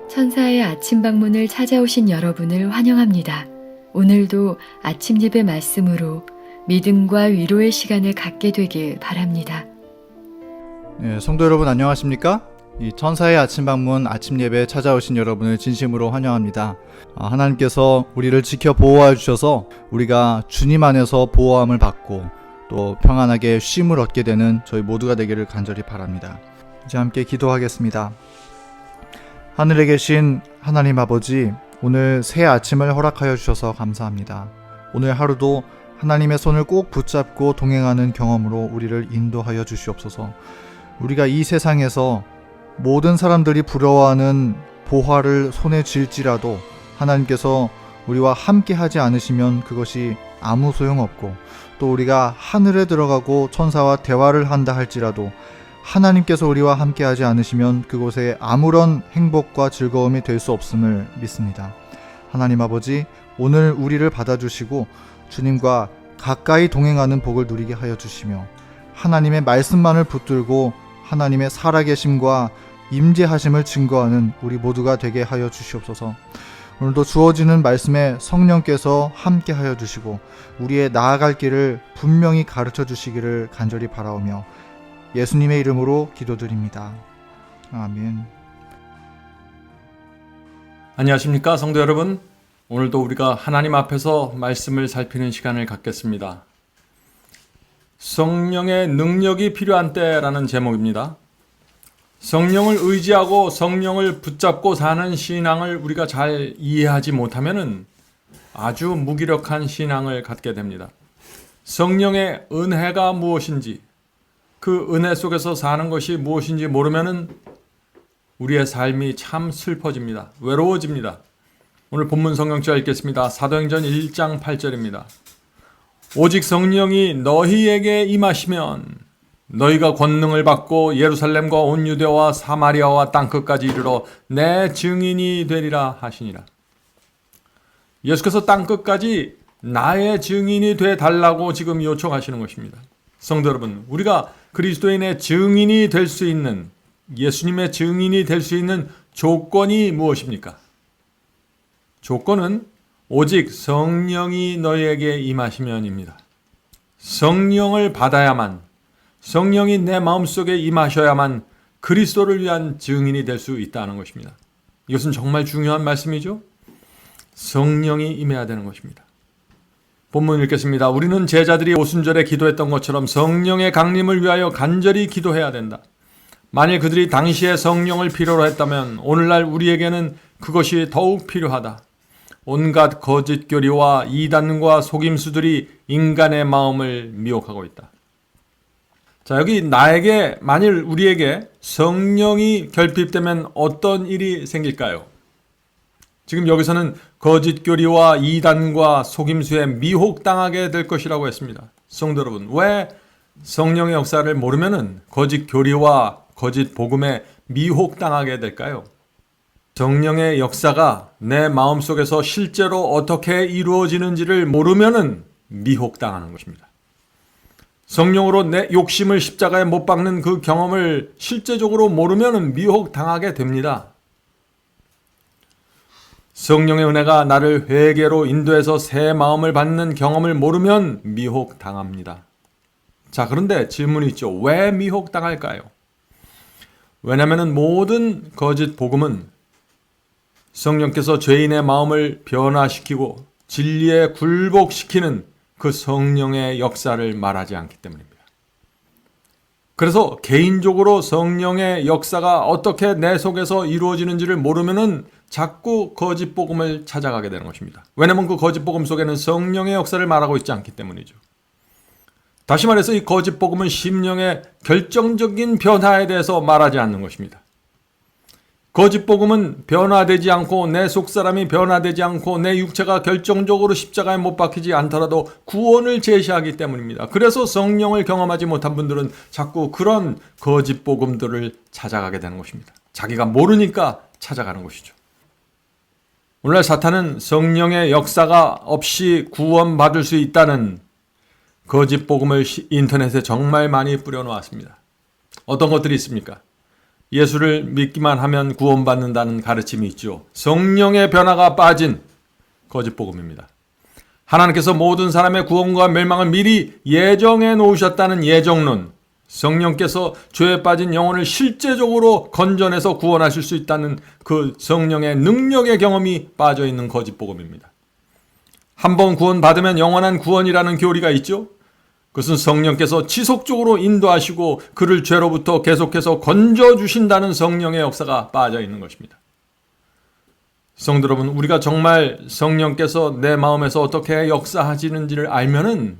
천사의 아침 방문을 찾아오신 여러분을 환영합니다. 오늘도 아침 예배 말씀으로 믿음과 위로의 시간을 갖게 되길 바랍니다. 네, 성도 여러분 안녕하십니까? 이 천사의 아침 방문 아침 예배에 찾아오신 여러분을 진심으로 환영합니다. 하나님께서 우리를 지켜 보호해 주셔서 우리가 주님 안에서 보호함을 받고 또 평안하게 쉼을 얻게 되는 저희 모두가 되기를 간절히 바랍니다. 이제 함께 기도하겠습니다. 하늘에 계신 하나님 아버지, 오늘 새 아침을 허락하여 주셔서 감사합니다. 오늘 하루도 하나님의 손을 꼭 붙잡고 동행하는 경험으로 우리를 인도하여 주시옵소서. 우리가 이 세상에서 모든 사람들이 부러워하는 보화를 손에 쥘지라도 하나님께서 우리와 함께 하지 않으시면 그것이 아무 소용없고, 또 우리가 하늘에 들어가고 천사와 대화를 한다 할지라도 하나님께서 우리와 함께 하지 않으시면 그곳에 아무런 행복과 즐거움이 될 수 없음을 믿습니다. 하나님 아버지, 오늘 우리를 받아주시고 주님과 가까이 동행하는 복을 누리게 하여 주시며 하나님의 말씀만을 붙들고 하나님의 살아계심과 임재하심을 증거하는 우리 모두가 되게 하여 주시옵소서. 오늘도 주어지는 말씀에 성령께서 함께 하여 주시고 우리의 나아갈 길을 분명히 가르쳐 주시기를 간절히 바라오며 예수님의 이름으로 기도드립니다. 아멘. 안녕하십니까 성도 여러분. 오늘도 우리가 하나님 앞에서 말씀을 살피는 시간을 갖겠습니다. 성령의 능력이 필요한 때라는 제목입니다. 성령을 의지하고 성령을 붙잡고 사는 신앙을 우리가 잘 이해하지 못하면 아주 무기력한 신앙을 갖게 됩니다. 성령의 은혜가 무엇인지, 그 은혜 속에서 사는 것이 무엇인지 모르면 우리의 삶이 참 슬퍼집니다. 외로워집니다. 오늘 본문 성경절 읽겠습니다. 사도행전 1장 8절입니다. 오직 성령이 너희에게 임하시면 너희가 권능을 받고 예루살렘과 온 유대와 사마리아와 땅끝까지 이르러 내 증인이 되리라 하시니라. 예수께서 땅끝까지 나의 증인이 돼 달라고 지금 요청하시는 것입니다. 성도 여러분, 우리가 그리스도인의 증인이 될 수 있는, 예수님의 증인이 될 수 있는 조건이 무엇입니까? 조건은 오직 성령이 너희에게 임하시면입니다. 성령을 받아야만, 성령이 내 마음속에 임하셔야만 그리스도를 위한 증인이 될 수 있다는 것입니다. 이것은 정말 중요한 말씀이죠. 성령이 임해야 되는 것입니다. 본문 읽겠습니다. 우리는 제자들이 오순절에 기도했던 것처럼 성령의 강림을 위하여 간절히 기도해야 된다. 만일 그들이 당시에 성령을 필요로 했다면 오늘날 우리에게는 그것이 더욱 필요하다. 온갖 거짓 교리와 이단과 속임수들이 인간의 마음을 미혹하고 있다. 자, 여기 나에게, 만일 우리에게 성령이 결핍되면 어떤 일이 생길까요? 지금 여기서는 거짓 교리와 이단과 속임수에 미혹당하게 될 것이라고 했습니다. 성도 여러분, 왜 성령의 역사를 모르면 거짓 교리와 거짓 복음에 미혹당하게 될까요? 성령의 역사가 내 마음속에서 실제로 어떻게 이루어지는지를 모르면 미혹당하는 것입니다. 성령으로 내 욕심을 십자가에 못 박는 그 경험을 실제적으로 모르면 미혹당하게 됩니다. 성령의 은혜가 나를 회개로 인도해서 새 마음을 받는 경험을 모르면 미혹당합니다. 자, 그런데 질문이 있죠. 왜 미혹당할까요? 왜냐하면 모든 거짓 복음은 성령께서 죄인의 마음을 변화시키고 진리에 굴복시키는 그 성령의 역사를 말하지 않기 때문입니다. 그래서 개인적으로 성령의 역사가 어떻게 내 속에서 이루어지는지를 모르면은 자꾸 거짓 복음을 찾아가게 되는 것입니다. 왜냐하면 그 거짓 복음 속에는 성령의 역사를 말하고 있지 않기 때문이죠. 다시 말해서 이 거짓 복음은 심령의 결정적인 변화에 대해서 말하지 않는 것입니다. 거짓 복음은 변화되지 않고 내 속사람이 변화되지 않고 내 육체가 결정적으로 십자가에 못 박히지 않더라도 구원을 제시하기 때문입니다. 그래서 성령을 경험하지 못한 분들은 자꾸 그런 거짓 복음들을 찾아가게 되는 것입니다. 자기가 모르니까 찾아가는 것이죠. 오늘날 사탄은 성령의 역사가 없이 구원받을 수 있다는 거짓 복음을 인터넷에 정말 많이 뿌려놓았습니다. 어떤 것들이 있습니까? 예수를 믿기만 하면 구원받는다는 가르침이 있죠. 성령의 변화가 빠진 거짓복음입니다. 하나님께서 모든 사람의 구원과 멸망을 미리 예정해 놓으셨다는 예정론, 성령께서 죄에 빠진 영혼을 실제적으로 건져내서 구원하실 수 있다는 그 성령의 능력의 경험이 빠져 있는 거짓복음입니다. 한번 구원받으면 영원한 구원이라는 교리가 있죠. 그것은 성령께서 지속적으로 인도하시고 그를 죄로부터 계속해서 건져주신다는 성령의 역사가 빠져 있는 것입니다. 성도 여러분, 우리가 정말 성령께서 내 마음에서 어떻게 역사하시는지를 알면은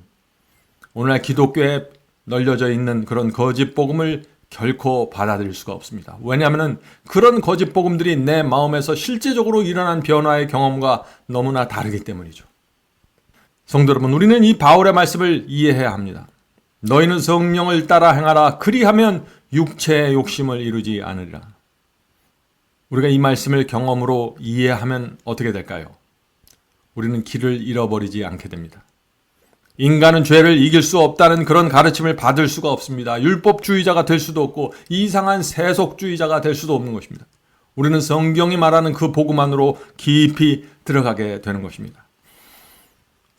오늘날 기독교에 널려져 있는 그런 거짓 복음을 결코 받아들일 수가 없습니다. 왜냐하면 그런 거짓 복음들이 내 마음에서 실제적으로 일어난 변화의 경험과 너무나 다르기 때문이죠. 성도 여러분, 우리는 이 바울의 말씀을 이해해야 합니다. 너희는 성령을 따라 행하라. 그리하면 육체의 욕심을 이루지 않으리라. 우리가 이 말씀을 경험으로 이해하면 어떻게 될까요? 우리는 길을 잃어버리지 않게 됩니다. 인간은 죄를 이길 수 없다는 그런 가르침을 받을 수가 없습니다. 율법주의자가 될 수도 없고 이상한 세속주의자가 될 수도 없는 것입니다. 우리는 성경이 말하는 그 복음 안으로 깊이 들어가게 되는 것입니다.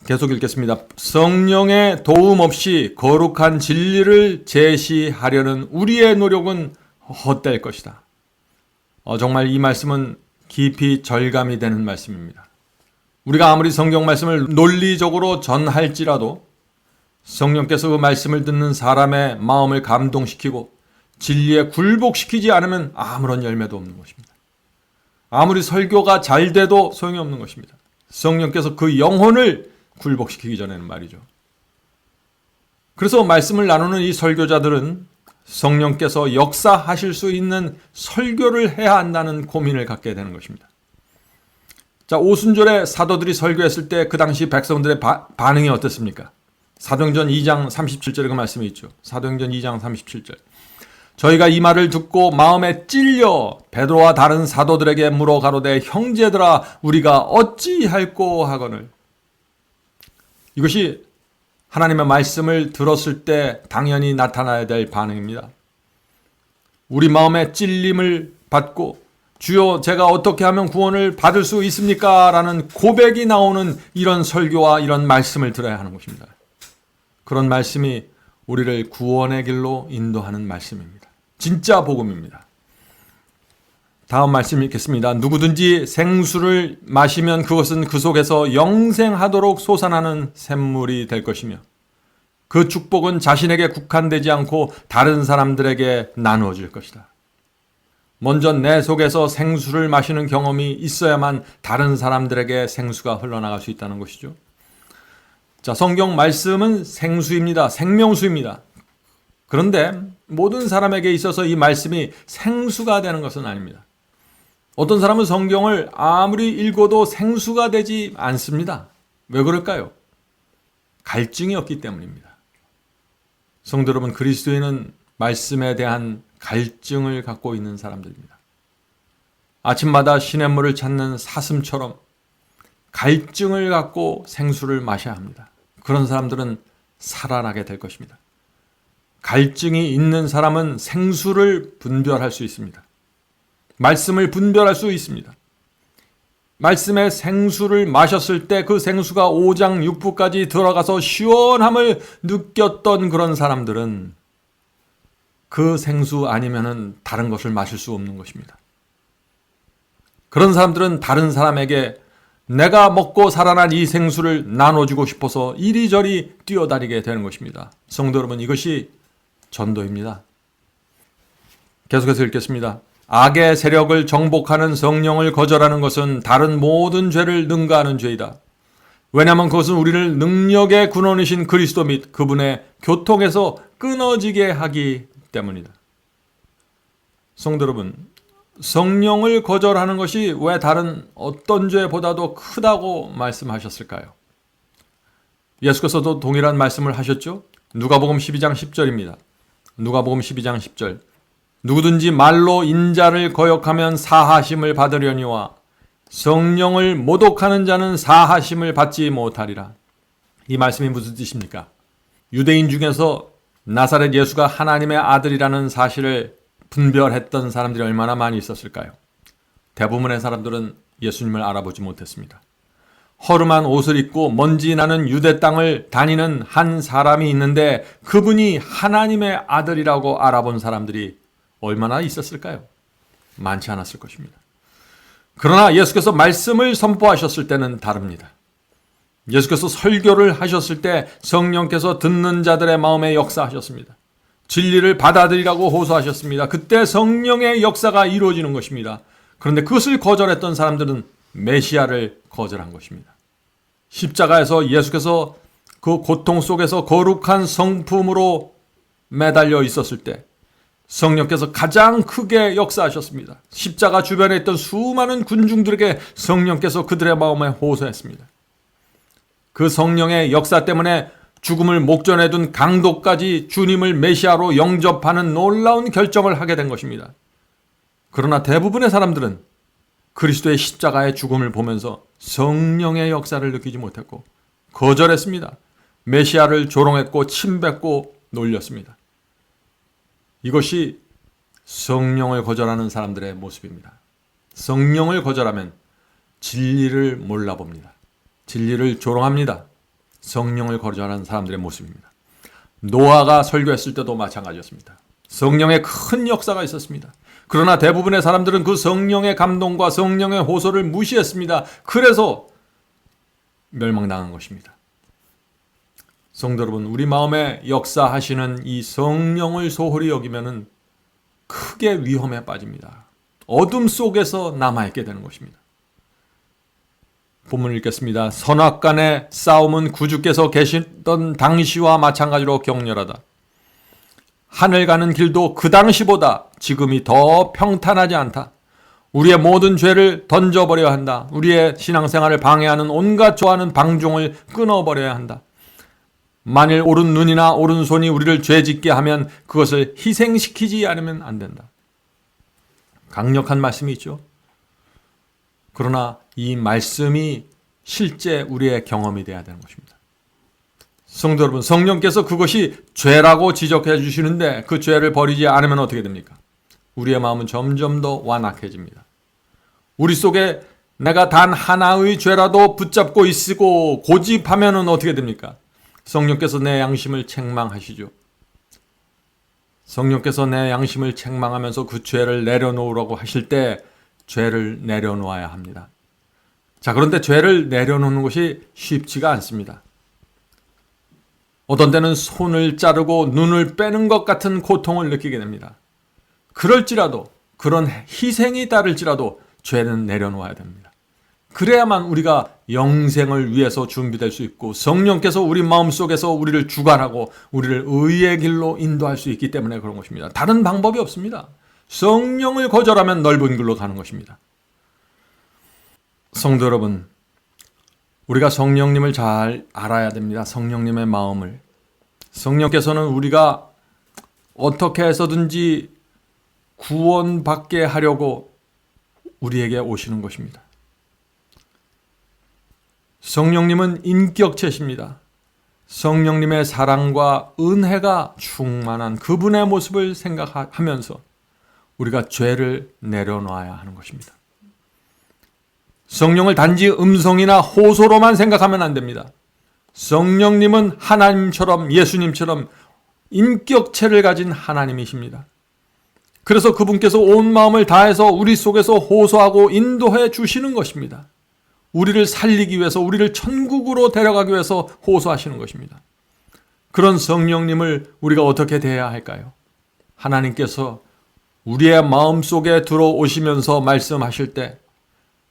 계속 읽겠습니다. 성령의 도움 없이 거룩한 진리를 제시하려는 우리의 노력은 헛될 것이다. 정말 이 말씀은 깊이 절감이 되는 말씀입니다. 우리가 아무리 성경 말씀을 논리적으로 전할지라도 성령께서 그 말씀을 듣는 사람의 마음을 감동시키고 진리에 굴복시키지 않으면 아무런 열매도 없는 것입니다. 아무리 설교가 잘 돼도 소용이 없는 것입니다. 성령께서 그 영혼을 굴복시키기 전에는 말이죠. 그래서 말씀을 나누는 이 설교자들은 성령께서 역사하실 수 있는 설교를 해야 한다는 고민을 갖게 되는 것입니다. 자, 오순절에 사도들이 설교했을 때 그 당시 백성들의 반응이 어땠습니까? 사도행전 2장 37절에 그 말씀이 있죠. 사도행전 2장 37절. 저희가 이 말을 듣고 마음에 찔려 베드로와 다른 사도들에게 물어 가로되 형제들아 우리가 어찌할꼬 하거늘. 이것이 하나님의 말씀을 들었을 때 당연히 나타나야 될 반응입니다. 우리 마음에 찔림을 받고 주여 제가 어떻게 하면 구원을 받을 수 있습니까? 라는 고백이 나오는 이런 설교와 이런 말씀을 들어야 하는 것입니다. 그런 말씀이 우리를 구원의 길로 인도하는 말씀입니다. 진짜 복음입니다. 다음 말씀 읽겠습니다. 누구든지 생수를 마시면 그것은 그 속에서 영생하도록 솟아나는 샘물이 될 것이며 그 축복은 자신에게 국한되지 않고 다른 사람들에게 나누어질 것이다. 먼저 내 속에서 생수를 마시는 경험이 있어야만 다른 사람들에게 생수가 흘러나갈 수 있다는 것이죠. 자, 성경 말씀은 생수입니다. 생명수입니다. 그런데 모든 사람에게 있어서 이 말씀이 생수가 되는 것은 아닙니다. 어떤 사람은 성경을 아무리 읽어도 생수가 되지 않습니다. 왜 그럴까요? 갈증이 없기 때문입니다. 성도 여러분, 그리스도인은 말씀에 대한 갈증을 갖고 있는 사람들입니다. 아침마다 시냇물을 찾는 사슴처럼 갈증을 갖고 생수를 마셔야 합니다. 그런 사람들은 살아나게 될 것입니다. 갈증이 있는 사람은 생수를 분별할 수 있습니다. 말씀을 분별할 수 있습니다. 말씀의 생수를 마셨을 때 그 생수가 5장 6부까지 들어가서 시원함을 느꼈던 그런 사람들은 그 생수 아니면은 다른 것을 마실 수 없는 것입니다. 그런 사람들은 다른 사람에게 내가 먹고 살아난 이 생수를 나눠주고 싶어서 이리저리 뛰어다니게 되는 것입니다. 성도 여러분, 이것이 전도입니다. 계속해서 읽겠습니다. 악의 세력을 정복하는 성령을 거절하는 것은 다른 모든 죄를 능가하는 죄이다. 왜냐하면 그것은 우리를 능력의 근원이신 그리스도 및 그분의 교통에서 끊어지게 하기 때문이다. 성도 여러분, 성령을 거절하는 것이 왜 다른 어떤 죄보다도 크다고 말씀하셨을까요? 예수께서도 동일한 말씀을 하셨죠? 누가복음 12장 10절입니다. 누가복음 12장 10절. 누구든지 말로 인자를 거역하면 사하심을 받으려니와 성령을 모독하는 자는 사하심을 받지 못하리라. 이 말씀이 무슨 뜻입니까? 유대인 중에서 나사렛 예수가 하나님의 아들이라는 사실을 분별했던 사람들이 얼마나 많이 있었을까요? 대부분의 사람들은 예수님을 알아보지 못했습니다. 허름한 옷을 입고 먼지 나는 유대 땅을 다니는 한 사람이 있는데 그분이 하나님의 아들이라고 알아본 사람들이 얼마나 있었을까요? 많지 않았을 것입니다. 그러나 예수께서 말씀을 선포하셨을 때는 다릅니다. 예수께서 설교를 하셨을 때 성령께서 듣는 자들의 마음에 역사하셨습니다. 진리를 받아들이라고 호소하셨습니다. 그때 성령의 역사가 이루어지는 것입니다. 그런데 그것을 거절했던 사람들은 메시아를 거절한 것입니다. 십자가에서 예수께서 그 고통 속에서 거룩한 성품으로 매달려 있었을 때 성령께서 가장 크게 역사하셨습니다. 십자가 주변에 있던 수많은 군중들에게 성령께서 그들의 마음에 호소했습니다. 그 성령의 역사 때문에 죽음을 목전에 둔 강도까지 주님을 메시아로 영접하는 놀라운 결정을 하게 된 것입니다. 그러나 대부분의 사람들은 그리스도의 십자가의 죽음을 보면서 성령의 역사를 느끼지 못했고 거절했습니다. 메시아를 조롱했고 침뱉고 놀렸습니다. 이것이 성령을 거절하는 사람들의 모습입니다. 성령을 거절하면 진리를 몰라봅니다. 진리를 조롱합니다. 성령을 거절하는 사람들의 모습입니다. 노아가 설교했을 때도 마찬가지였습니다. 성령의 큰 역사가 있었습니다. 그러나 대부분의 사람들은 그 성령의 감동과 성령의 호소를 무시했습니다. 그래서 멸망당한 것입니다. 성도 여러분, 우리 마음에 역사하시는 이 성령을 소홀히 여기면은 크게 위험에 빠집니다. 어둠 속에서 남아있게 되는 것입니다. 본문을 읽겠습니다. 선악간의 싸움은 구주께서 계시던 당시와 마찬가지로 격렬하다. 하늘 가는 길도 그 당시보다 지금이 더 평탄하지 않다. 우리의 모든 죄를 던져버려야 한다. 우리의 신앙생활을 방해하는 온갖 좋아하는 방종을 끊어버려야 한다. 만일 오른 눈이나 오른 손이 우리를 죄짓게 하면 그것을 희생시키지 않으면 안 된다. 강력한 말씀이 있죠. 그러나 이 말씀이 실제 우리의 경험이 되어야 되는 것입니다. 성도 여러분, 성령께서 그것이 죄라고 지적해 주시는데 그 죄를 버리지 않으면 어떻게 됩니까? 우리의 마음은 점점 더 완악해집니다. 우리 속에 내가 단 하나의 죄라도 붙잡고 있고 고집하면 어떻게 됩니까? 성령께서 내 양심을 책망하시죠. 성령께서 내 양심을 책망하면서 그 죄를 내려놓으라고 하실 때 죄를 내려놓아야 합니다. 자, 그런데 죄를 내려놓는 것이 쉽지가 않습니다. 어떤 때는 손을 자르고 눈을 빼는 것 같은 고통을 느끼게 됩니다. 그럴지라도, 그런 희생이 따를지라도 죄는 내려놓아야 됩니다. 그래야만 우리가 영생을 위해서 준비될 수 있고 성령께서 우리 마음속에서 우리를 주관하고 우리를 의의 길로 인도할 수 있기 때문에 그런 것입니다. 다른 방법이 없습니다. 성령을 거절하면 넓은 길로 가는 것입니다. 성도 여러분, 우리가 성령님을 잘 알아야 됩니다. 성령님의 마음을. 성령께서는 우리가 어떻게 해서든지 구원받게 하려고 우리에게 오시는 것입니다. 성령님은 인격체십니다. 성령님의 사랑과 은혜가 충만한 그분의 모습을 생각하면서 우리가 죄를 내려놓아야 하는 것입니다. 성령을 단지 음성이나 호소로만 생각하면 안 됩니다. 성령님은 하나님처럼 예수님처럼 인격체를 가진 하나님이십니다. 그래서 그분께서 온 마음을 다해서 우리 속에서 호소하고 인도해 주시는 것입니다. 우리를 살리기 위해서, 우리를 천국으로 데려가기 위해서 호소하시는 것입니다. 그런 성령님을 우리가 어떻게 대해야 할까요? 하나님께서 우리의 마음속에 들어오시면서 말씀하실 때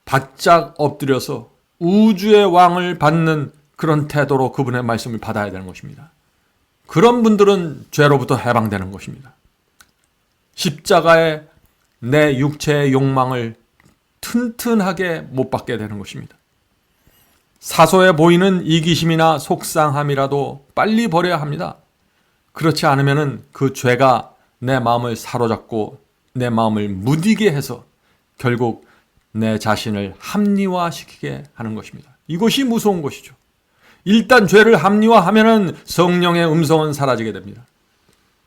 바짝 엎드려서 우주의 왕을 받는 그런 태도로 그분의 말씀을 받아야 되는 것입니다. 그런 분들은 죄로부터 해방되는 것입니다. 십자가에 내 육체의 욕망을 튼튼하게 못 받게 되는 것입니다. 사소해 보이는 이기심이나 속상함이라도 빨리 버려야 합니다. 그렇지 않으면 그 죄가 내 마음을 사로잡고 내 마음을 무디게 해서 결국 내 자신을 합리화시키게 하는 것입니다. 이것이 무서운 것이죠. 일단 죄를 합리화하면 성령의 음성은 사라지게 됩니다.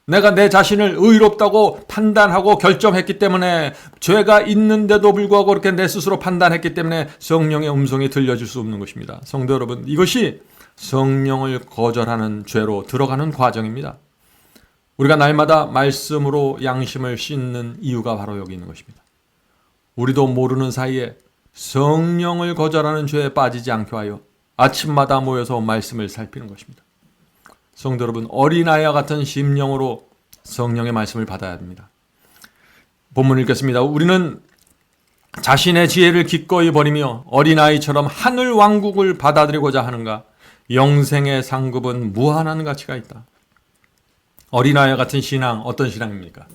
내가 내 자신을 의롭다고 판단하고 결정했기 때문에, 죄가 있는데도 불구하고 그렇게 내 스스로 판단했기 때문에 성령의 음성이 들려질 수 없는 것입니다. 성도 여러분, 이것이 성령을 거절하는 죄로 들어가는 과정입니다. 우리가 날마다 말씀으로 양심을 씻는 이유가 바로 여기 있는 것입니다. 우리도 모르는 사이에 성령을 거절하는 죄에 빠지지 않게 하여 아침마다 모여서 말씀을 살피는 것입니다. 성도 여러분, 어린아이와 같은 심령으로 성령의 말씀을 받아야 됩니다. 본문 읽겠습니다. 우리는 자신의 지혜를 기꺼이 버리며 어린아이처럼 하늘 왕국을 받아들이고자 하는가? 영생의 상급은 무한한 가치가 있다. 어린아이와 같은 신앙, 어떤 신앙입니까?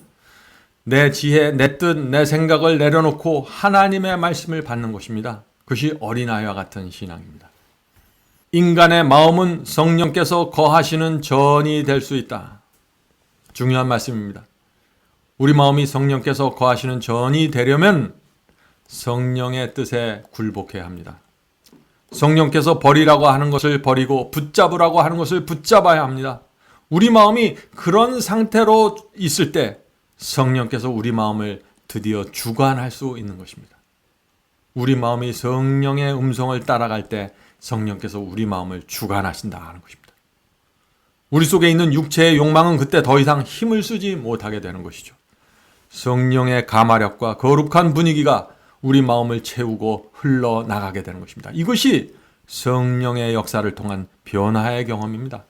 내 지혜, 내 뜻, 내 생각을 내려놓고 하나님의 말씀을 받는 것입니다. 그것이 어린아이와 같은 신앙입니다. 인간의 마음은 성령께서 거하시는 전이 될 수 있다. 중요한 말씀입니다. 우리 마음이 성령께서 거하시는 전이 되려면 성령의 뜻에 굴복해야 합니다. 성령께서 버리라고 하는 것을 버리고 붙잡으라고 하는 것을 붙잡아야 합니다. 우리 마음이 그런 상태로 있을 때 성령께서 우리 마음을 드디어 주관할 수 있는 것입니다. 우리 마음이 성령의 음성을 따라갈 때 성령께서 우리 마음을 주관하신다 하는 것입니다. 우리 속에 있는 육체의 욕망은 그때 더 이상 힘을 쓰지 못하게 되는 것이죠. 성령의 감화력과 거룩한 분위기가 우리 마음을 채우고 흘러나가게 되는 것입니다. 이것이 성령의 역사를 통한 변화의 경험입니다.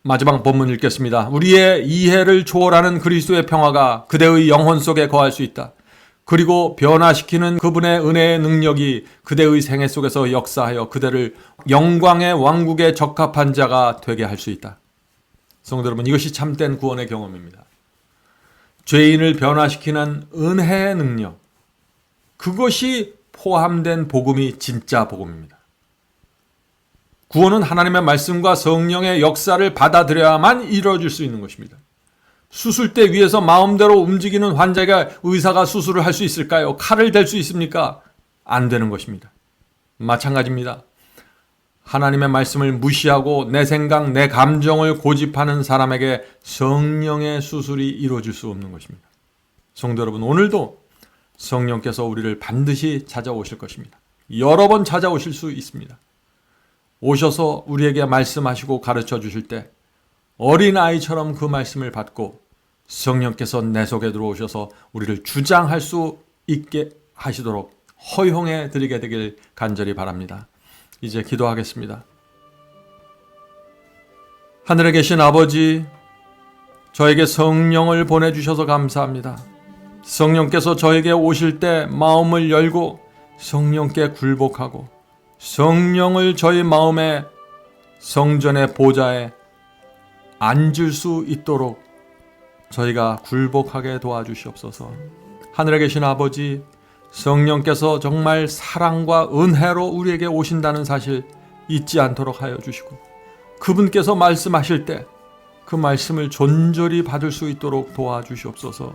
마지막 본문 읽겠습니다. 우리의 이해를 초월하는 그리스도의 평화가 그대의 영혼 속에 거할 수 있다. 그리고 변화시키는 그분의 은혜의 능력이 그대의 생애 속에서 역사하여 그대를 영광의 왕국에 적합한 자가 되게 할 수 있다. 성도 여러분, 이것이 참된 구원의 경험입니다. 죄인을 변화시키는 은혜의 능력, 그것이 포함된 복음이 진짜 복음입니다. 구원은 하나님의 말씀과 성령의 역사를 받아들여야만 이루어질 수 있는 것입니다. 수술대 위에서 마음대로 움직이는 환자가 의사가 수술을 할 수 있을까요? 칼을 댈 수 있습니까? 안 되는 것입니다. 마찬가지입니다. 하나님의 말씀을 무시하고 내 생각, 내 감정을 고집하는 사람에게 성령의 수술이 이루어질 수 없는 것입니다. 성도 여러분, 오늘도 성령께서 우리를 반드시 찾아오실 것입니다. 여러 번 찾아오실 수 있습니다. 오셔서 우리에게 말씀하시고 가르쳐 주실 때 어린아이처럼 그 말씀을 받고 성령께서 내 속에 들어오셔서 우리를 주장할 수 있게 하시도록 허용해 드리게 되길 간절히 바랍니다. 이제 기도하겠습니다. 하늘에 계신 아버지, 저에게 성령을 보내주셔서 감사합니다. 성령께서 저에게 오실 때 마음을 열고 성령께 굴복하고 성령을 저희 마음의 성전의 보좌에 앉을 수 있도록 저희가 굴복하게 도와주시옵소서. 하늘에 계신 아버지, 성령께서 정말 사랑과 은혜로 우리에게 오신다는 사실 잊지 않도록 하여 주시고 그분께서 말씀하실 때 그 말씀을 존절히 받을 수 있도록 도와주시옵소서.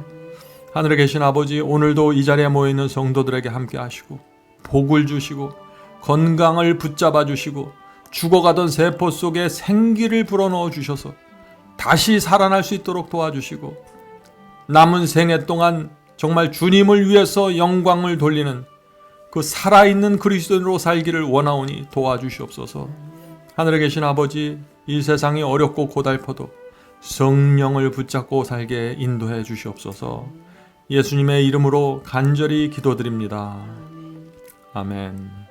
하늘에 계신 아버지, 오늘도 이 자리에 모여있는 성도들에게 함께 하시고 복을 주시고 건강을 붙잡아 주시고 죽어가던 세포 속에 생기를 불어넣어 주셔서 다시 살아날 수 있도록 도와주시고 남은 생애 동안 정말 주님을 위해서 영광을 돌리는 그 살아있는 그리스도인으로 살기를 원하오니 도와주시옵소서. 하늘에 계신 아버지, 이 세상이 어렵고 고달퍼도 성령을 붙잡고 살게 인도해 주시옵소서. 예수님의 이름으로 간절히 기도드립니다. 아멘.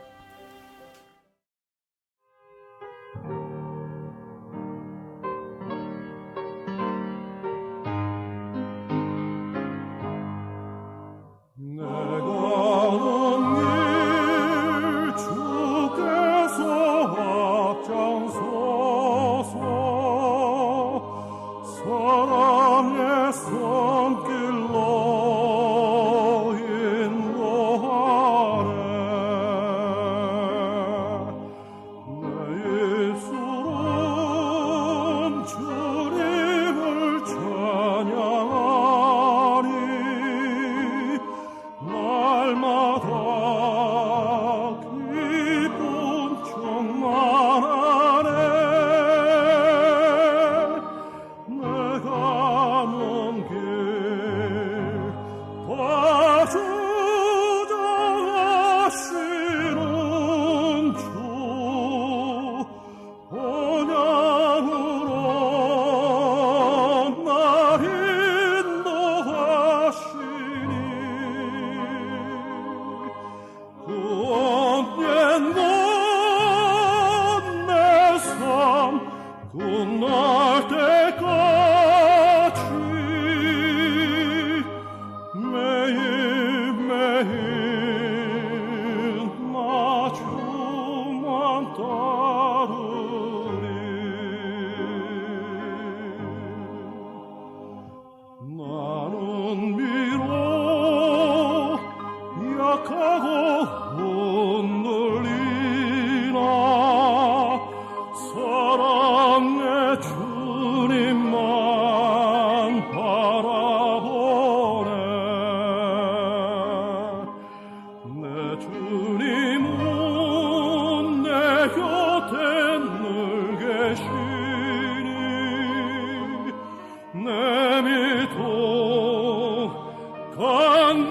내가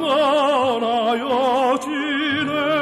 떠나여 지내